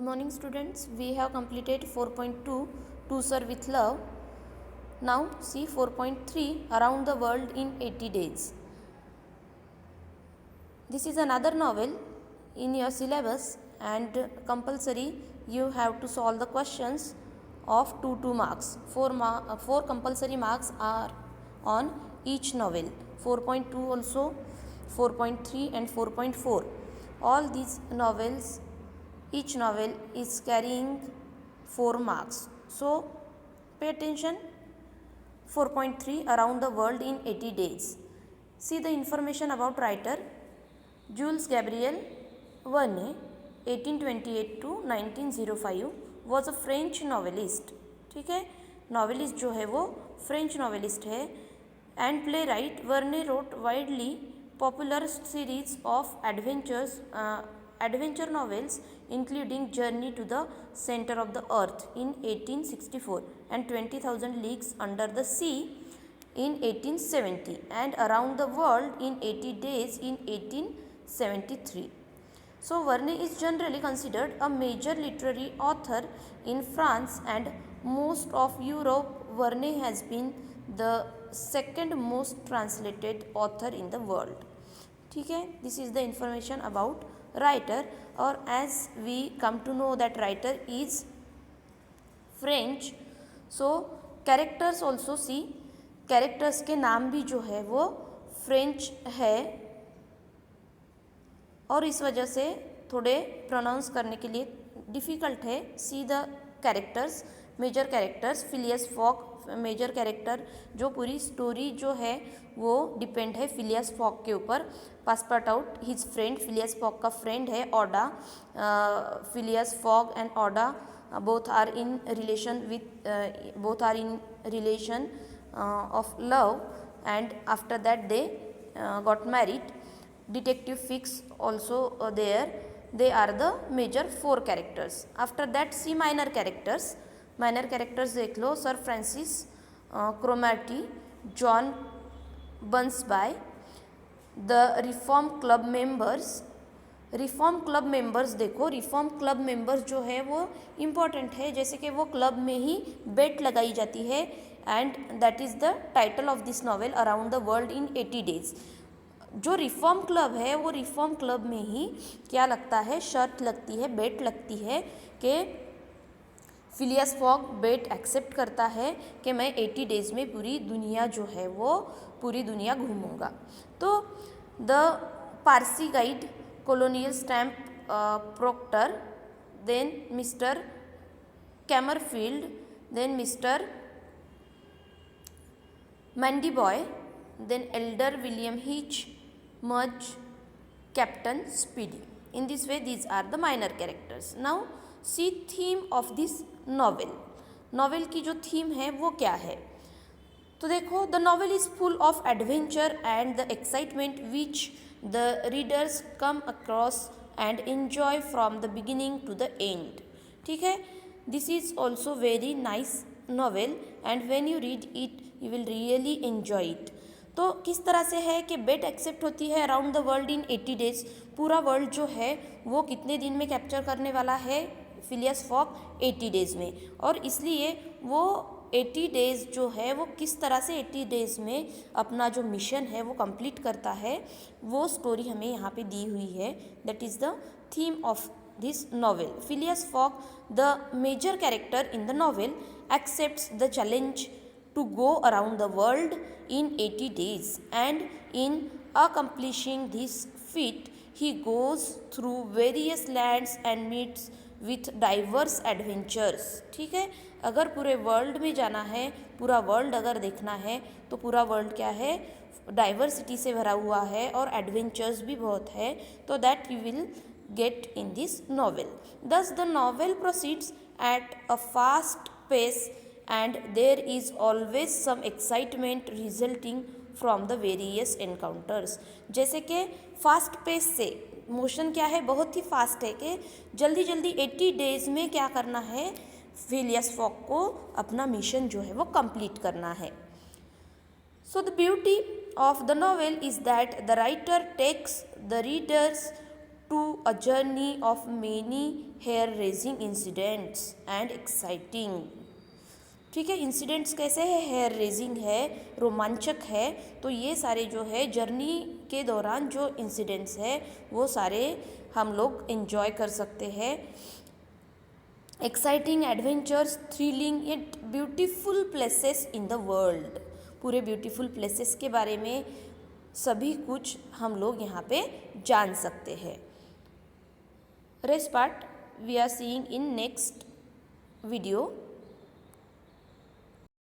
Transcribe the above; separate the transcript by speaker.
Speaker 1: morning students. We have completed 4.2 To Serve with Love. Now see 4.3 Around the World in 80 Days. This is another novel in your syllabus and compulsory you have to solve the questions of 2 marks. 4 compulsory marks are on each novel. 4.2 also, 4.3 and 4.4. All these novels, each novel is carrying 4 marks. So pay attention. 4.3 Around the World in 80 Days. See the information about writer. Jules Gabriel Verne 1828 to 1905 was a French novelist. ठीक है, novelist जो है वो French novelist है. And playwright Verne wrote widely popular series of adventure novels including Journey to the Center of the Earth in 1864 and 20,000 Leagues Under the Sea in 1870 and Around the World in 80 Days in 1873. So Verne is generally considered a major literary author in France and most of Europe. Verne has been the second most translated author in the world. ठीक है, this is the information about writer. और as we come to know that writer is French, so characters also see, characters के नाम भी जो है वो French है और इस वजह से थोड़े प्रोनाउंस करने के लिए डिफ़िकल्ट है. See the characters, major characters. Phileas Fogg major character, जो पूरी स्टोरी जो है वो डिपेंड है फिलियस फॉग के ऊपर. Passepartout his friend, Phileas Fogg का फ्रेंड है Aouda. Phileas Fogg and Aouda both are in relation of love and after that they got married. Detective Fix also there. They are the major 4 characters. After that see minor characters. Minor characters देख लो. Sir Francis Cromarty, John Bunsby, the Reform Club members. Reform club members देखो, reform club members जो है वो important है, जैसे कि वो club में ही बेट लगाई जाती है. And that is the title of this novel around the world in 80 days. जो रिफॉर्म क्लब है वो रिफॉर्म क्लब में ही क्या लगता है, शर्त लगती है, बेट लगती है कि फिलियस फॉग बेट एक्सेप्ट करता है कि मैं 80 डेज़ में पूरी दुनिया जो है वो पूरी दुनिया घूमूंगा. तो the Parsi guide, colonial stamp proctor, then Mr. Camerfield, then Mr. Mandyboy, then Elder William Hitch, Mudge, Captain Speedy. In this way these are the minor characters. Now see theme of this novel. Novel की जो theme है वो क्या है, तो देखो the novel is full of adventure and the excitement which the readers come across and enjoy from the beginning to the end. ठीक है, this is also very nice novel and when you read it you will really enjoy it. तो किस तरह से है कि बेट accept होती है around the world in 80 days. पूरा वर्ल्ड जो है वो कितने दिन में कैप्चर करने वाला है फिलियस फॉग, 80 डेज़ में. और इसलिए वो 80 डेज़ जो है वो किस तरह से 80 डेज़ में अपना जो मिशन है वो कंप्लीट करता है, वो स्टोरी हमें यहाँ पे दी हुई है. That is the theme of this novel. Phileas Fogg, the major character in the novel, accepts the challenge to go around the world in 80 days and in accomplishing this feat he goes through various lands and meets with diverse adventures. ठीक है, अगर पूरे world में जाना है, पूरा world अगर देखना है तो पूरा वर्ल्ड क्या है, डाइवर्सिटी से भरा हुआ है और एडवेंचर्स भी बहुत है. तो that you will get in this novel. Thus the novel proceeds at a fast pace and there is always some excitement resulting from the various encounters. जैसे कि फास्ट पेस से मोशन क्या है, बहुत ही फास्ट है कि जल्दी जल्दी 80 डेज़ में क्या करना है, फिलियस फॉग को अपना मिशन जो है वो कंप्लीट करना है. So the beauty of the novel is that the writer takes the readers to a journey of many hair-raising incidents and exciting। ठीक है, इंसिडेंट्स कैसे है, हेयर रेजिंग है, रोमांचक है। तो ये सारे जो है जर्नी के दौरान जो इंसिडेंट्स है वो सारे हम लोग एंजॉय कर सकते हैं। Exciting, adventures, thrilling and beautiful places in the world. पूरे ब्यूटीफुल प्लेसेस के बारे में सभी कुछ हम लोग यहाँ पे जान सकते हैं। Rest part we are seeing in next video।